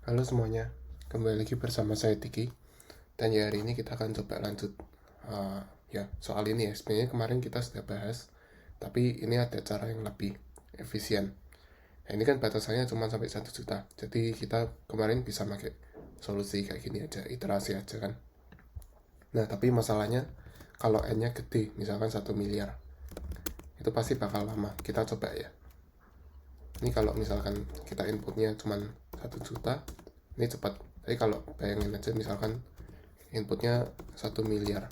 Halo semuanya, kembali lagi bersama saya Tiki. Dan ya hari ini kita akan coba lanjut ya soal ini ya. Sebenarnya kemarin kita sudah bahas, tapi ini ada cara yang lebih efisien. Nah, ini kan batasannya cuma sampai 1 juta. Jadi kita kemarin bisa pakai solusi kayak gini aja, iterasi aja kan. Nah tapi masalahnya kalau N-nya gede, misalkan 1 miliar, itu pasti bakal lama. Kita coba ya. Ini kalau misalkan kita inputnya cuma 1 juta, ini cepat. Tapi kalau bayangin aja misalkan inputnya 1 miliar,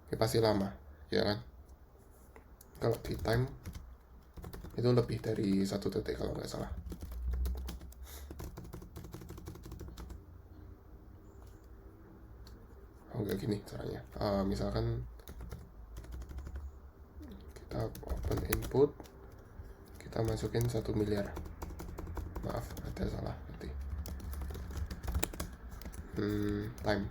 ini pasti lama, ya kan? Kalau di time itu lebih dari 1 detik kalau nggak salah. Kayak gini caranya. Misalkan kita open input, kita masukin 1 miliar. Maaf, ada salah berarti. Time.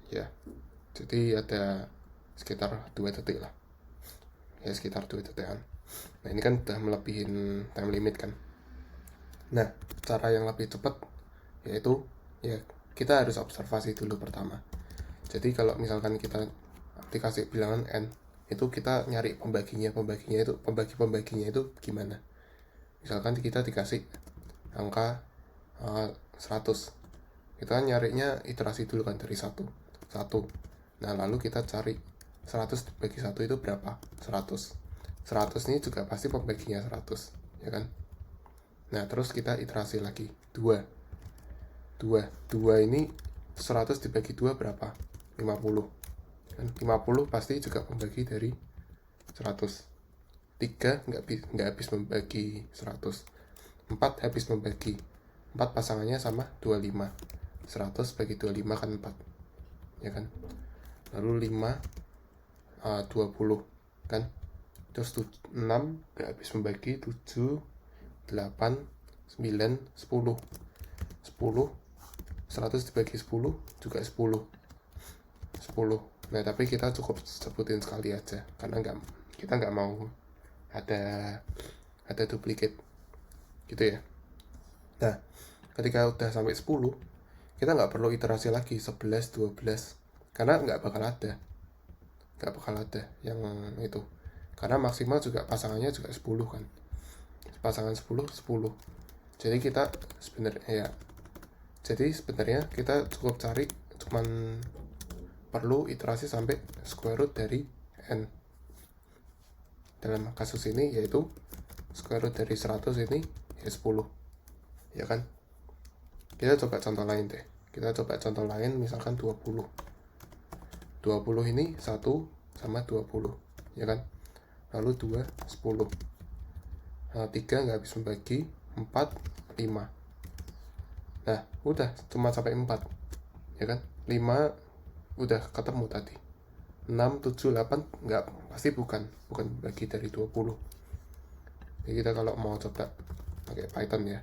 Ya, jadi ada sekitar 2 detik lah. Ya sekitar 2 detikan. Nah ini kan udah melebihin time limit kan. Nah cara yang lebih cepat yaitu ya kita harus observasi dulu pertama. Jadi kalau misalkan kita dikasih bilangan n, itu kita nyari pembaginya itu gimana. Misalkan kita dikasih angka 100, kita nyarinya iterasi dulu kan dari 1. Nah lalu kita cari 100 dibagi 1 itu berapa. 100 ini juga pasti pembaginya 100, ya kan. Nah terus kita iterasi lagi 2 ini 100 dibagi 2 berapa. 50 kan. 50 pasti juga pembagi dari 100. 3 nggak habis membagi 100. 4 habis membagi. 4 pasangannya sama 25. 100 bagi 25 kan 4, ya kan. Lalu 5 20 kan. Terus 6 nggak habis membagi. 7 8 9 10. 100 dibagi 10 juga 10. Nah tapi kita cukup sebutin sekali aja karena kita nggak mau ada duplikat gitu ya. Nah ketika udah sampai 10, kita nggak perlu iterasi lagi 11 12 karena nggak bakal ada yang itu, karena maksimal juga pasangannya juga 10 kan. Pasangan 10 10. Jadi kita sebenarnya kita cukup cari cuman perlu iterasi sampai square root dari n. Dalam kasus ini yaitu square root dari 100 ini ya 10, ya kan. Kita coba contoh lain deh. Misalkan 20 ini 1 sama 20, ya kan. Lalu 2 10. 3 nggak habis membagi. 4 5. Nah udah cuma sampai 4, ya kan. 5 udah ketemu tadi. 6 7 8 nggak, pasti bukan bagi dari 20. Jadi kita kalau mau coba pakai Python ya,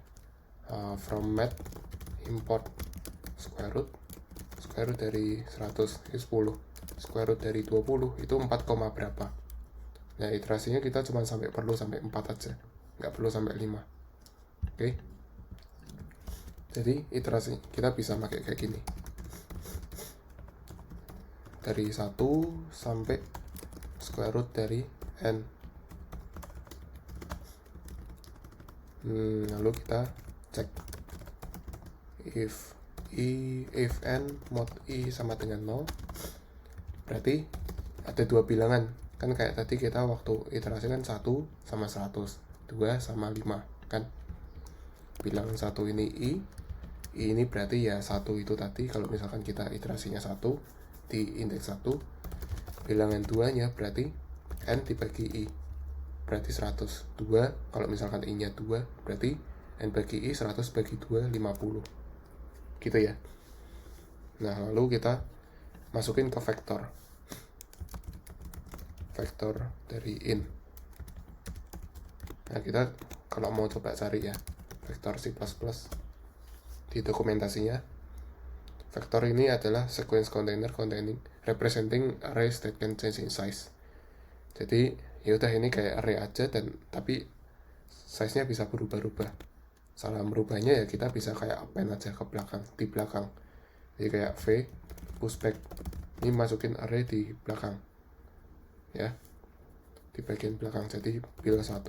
from math import square root dari 100 itu 10, square root dari 20 itu 4, berapa. Nah iterasinya kita cuma perlu sampai 4 aja, nggak perlu sampai 5. Oke. Jadi iterasi kita bisa pakai kayak gini, dari 1 sampai square root dari n. Lalu kita cek if n mod i sama dengan 0, berarti ada 2 bilangan kan, kayak tadi kita waktu iterasi kan 1 sama 100, 2 sama 5 kan. Bilangan 1 ini i ini berarti ya 1 itu tadi kalau misalkan kita iterasinya 1 di indeks 1. Bilangan 2 nya berarti n dibagi i, berarti 100. 2 kalau misalkan i nya 2 berarti n bagi i 100 bagi 2 50 gitu ya. Nah lalu kita masukin ke vektor dari in. Nah kita kalau mau coba cari ya vektor C++ di dokumentasinya, vektor ini adalah sequence container representing arrays that can change in size. Jadi ya udah, ini kayak array aja, dan tapi size-nya bisa berubah-ubah. Salah merubahnya ya kita bisa kayak append aja ke belakang, di belakang. Jadi kayak V pushback, ini masukin array di belakang ya, di bagian belakang. Jadi build 1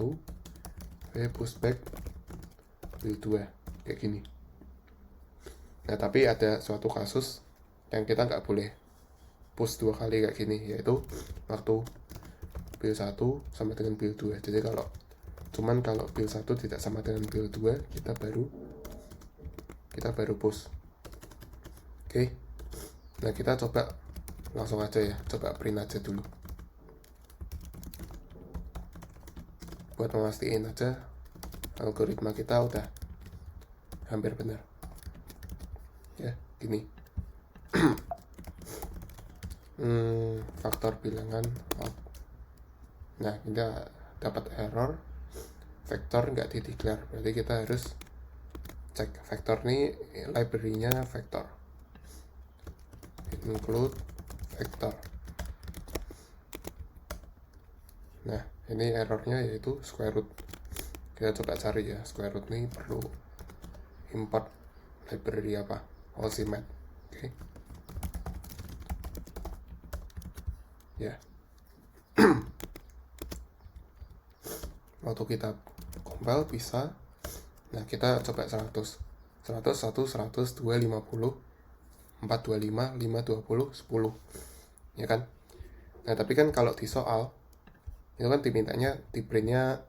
V pushback build 2 kayak gini. Nah tapi ada suatu kasus yang kita nggak boleh push 2 kali kayak gini, yaitu waktu build 1 sama dengan build 2. Jadi kalau build 1 tidak sama dengan build 2, kita baru push. Oke. Nah kita coba langsung aja ya, coba print aja dulu buat memastikan aja algoritma kita udah hampir benar ya. Gini. Faktor bilangan out. Nah kita dapat error vektor nggak dideclare, berarti kita harus cek vektor nih, library-nya vektor, include vektor. Nah ini errornya yaitu square root. Kita coba cari ya, square root nih perlu import library apa, Ozimath. Oke. Ya. Waktu kita compile bisa. Nah kita coba 100, 100, 100, 100, 2, 50, 4, 25, 5, 20, 10 ya kan. Nah tapi kan kalau di soal itu kan dimintanya di printnya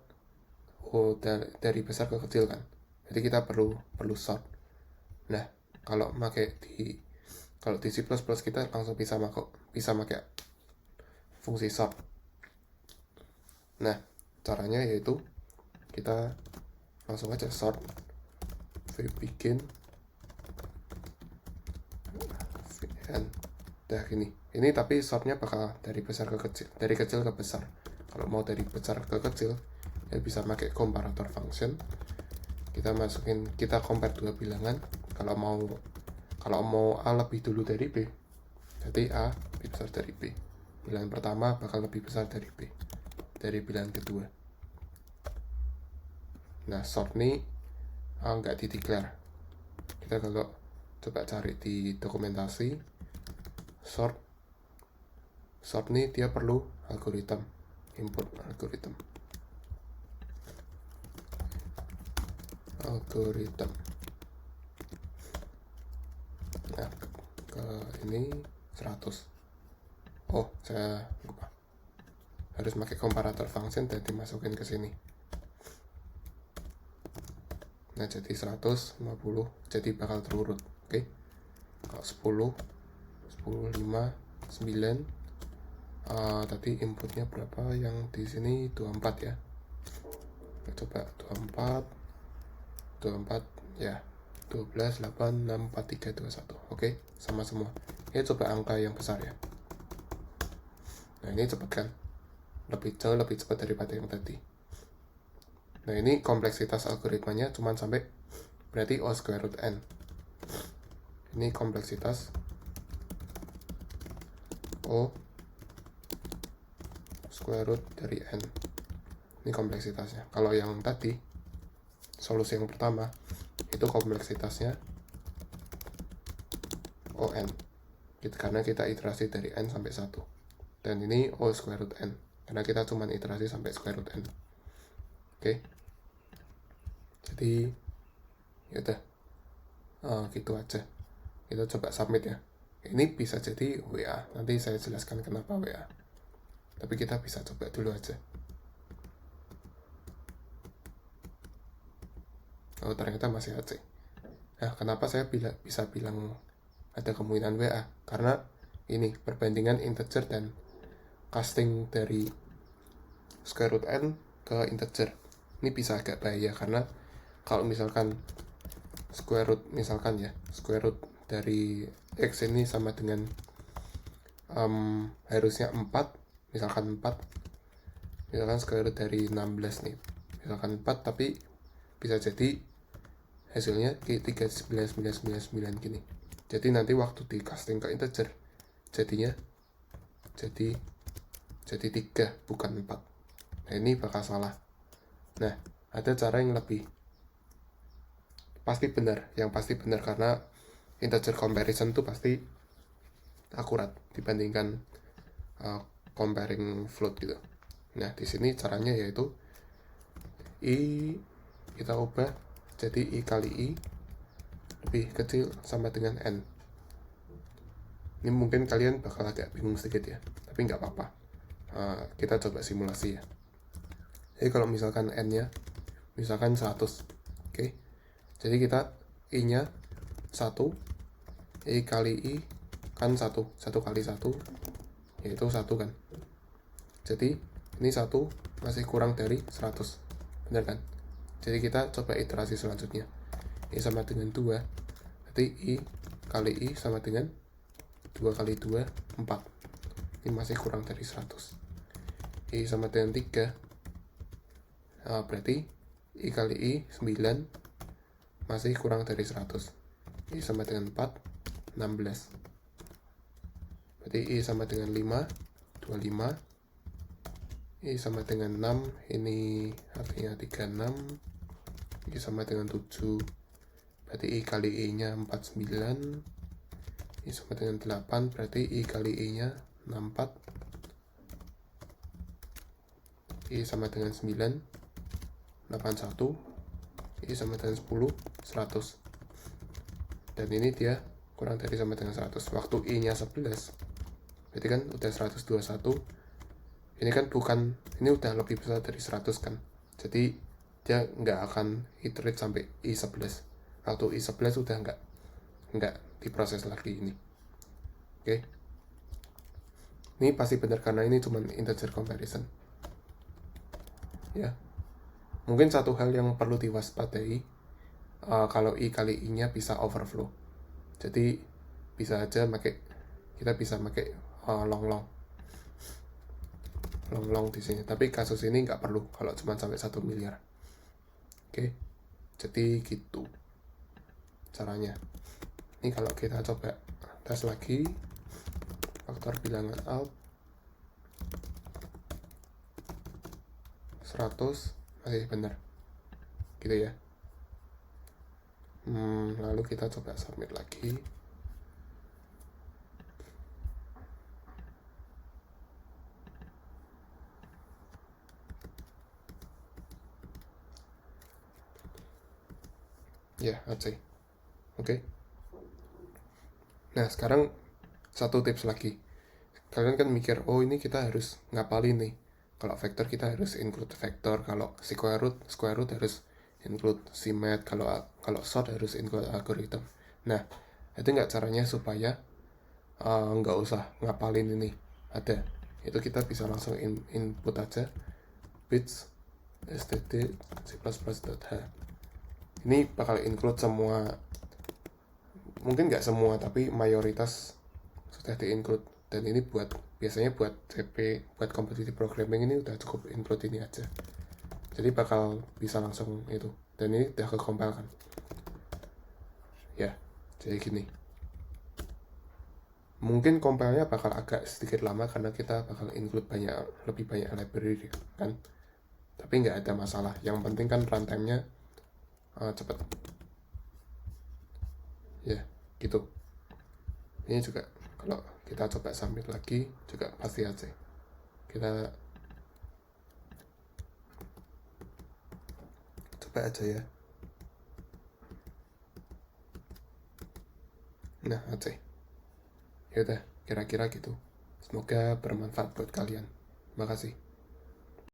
dari besar ke kecil kan, jadi kita perlu sort. Nah kalau di C++ kita langsung bisa pakai fungsi sort. Nah caranya yaitu kita langsung aja sort v begin vn. Nah ini tapi sortnya bakal dari besar ke kecil, dari kecil ke besar. Kalau mau dari besar ke kecil ya bisa pakai comparator function. Kita compare dua bilangan. Kalau mau A lebih dulu dari B, jadi A lebih besar dari B. Bilangan pertama bakal lebih besar dari B dari bilangan kedua. Nah sort ini nggak dideclare. Kita kalau coba cari di dokumentasi sort ini dia perlu algoritma, import algoritma. Nah ke ini 100. Oh saya lupa, harus pakai comparator function dan dimasukin ke sini. Nah jadi 100, 50, jadi bakal terurut. Oke. Kalau 10, 5, 9, tadi inputnya berapa yang di sini? 24 ya. Kita coba 24 ya, 12, 8, 6, 4, 3, 2, 1. Oke, sama semua. Ini coba angka yang besar ya. Nah ini cepet kan, jauh lebih cepat daripada yang tadi. Nah ini kompleksitas algoritmanya cuma sampai berarti O square root n. Ini kompleksitas O square root dari n. Ini kompleksitasnya. Kalau yang tadi solusi yang pertama itu kompleksitasnya ON, karena kita iterasi dari n sampai 1. Dan ini O square root n karena kita cuma iterasi sampai square root n. Oke. Jadi ya udah gitu aja. Kita coba submit ya. Ini bisa jadi WA, nanti saya jelaskan kenapa WA, tapi kita bisa coba dulu aja. Oh ternyata masih AC. Nah kenapa saya bisa bilang ada kemungkinan WA, karena ini perbandingan integer dan casting dari square root n ke integer. Ini bisa agak bahaya karena kalau misalkan square root dari x ini sama dengan harusnya 4, misalkan square root dari 16 nih, misalkan 4, tapi bisa jadi hasilnya 3,9999 gini. Jadi nanti waktu di casting ke integer jadinya jadi 3 bukan 4. Nah ini bakal salah. Nah ada cara yang lebih pasti benar, yang pasti benar karena integer comparison tuh pasti akurat dibandingkan comparing float gitu. Nah, di sini caranya yaitu i kita ubah jadi i kali i lebih kecil sama dengan n. Ini mungkin kalian bakal agak bingung sedikit ya, tapi nggak apa-apa. Kita coba simulasi ya. Jadi kalau misalkan n-nya misalkan 100, oke. Jadi kita i-nya 1, i kali i kan 1 kali 1 yaitu 1 kan. Jadi ini 1 masih kurang dari 100, benar kan? Jadi kita coba iterasi selanjutnya. I sama dengan 2, berarti i kali i sama dengan 2 kali 2, 4. Ini masih kurang dari 100. I sama dengan 3, berarti i kali i 9, masih kurang dari 100. I sama dengan 4, 16. Berarti i sama dengan 5, 25. I sama dengan 6, ini artinya 36. I sama dengan 7, berarti i kali i nya 49. I sama dengan 8, berarti i kali i nya 64. I sama dengan 9, 81. I sama dengan 10, 100. Dan ini dia kurang dari sama dengan 100. Waktu i nya 11, berarti kan udah 121. Ini kan bukan, ini udah lebih besar dari 100 kan. Jadi dia nggak akan iterate sampai i11. Waktu i11 udah nggak diproses lagi ini. Oke. Ini pasti benar karena ini cuma integer comparison. Ya. Mungkin satu hal yang perlu diwaspadai, kalau i kali i nya bisa overflow. Jadi bisa aja kita bisa pakai long di sini. Tapi kasus ini nggak perlu kalau cuma sampai 1 miliar. Oke. Jadi gitu caranya. Ini kalau kita coba tes lagi faktor bilangan out 100 masih benar gitu ya. Lalu kita coba submit lagi. Ya, AC. Oke. Nah, sekarang satu tips lagi. Kalian kan mikir, oh ini kita harus ngapalin nih. Kalau vektor kita harus include vektor, kalau square root harus include simet, kalau sort harus include algorithm. Nah, itu nggak caranya supaya nggak usah ngapalin ini. Ada. Itu kita bisa langsung input aja bits std c++.h. Ini bakal include semua, mungkin nggak semua tapi mayoritas sudah di-include. Dan ini biasanya buat CP, buat competitive programming ini udah cukup include ini aja. Jadi bakal bisa langsung itu. Dan ini udah ke-compile kan. Ya, jadi gini. Mungkin compile-nya bakal agak sedikit lama karena kita bakal include lebih banyak library kan. Tapi nggak ada masalah. Yang penting kan runtime-nya cepat. Ya, gitu. Ini juga kalau kita coba submit lagi juga pasti aja. Kita coba aja ya. Nah, aja. Ya udah, kira-kira gitu. Semoga bermanfaat buat kalian. Terima kasih.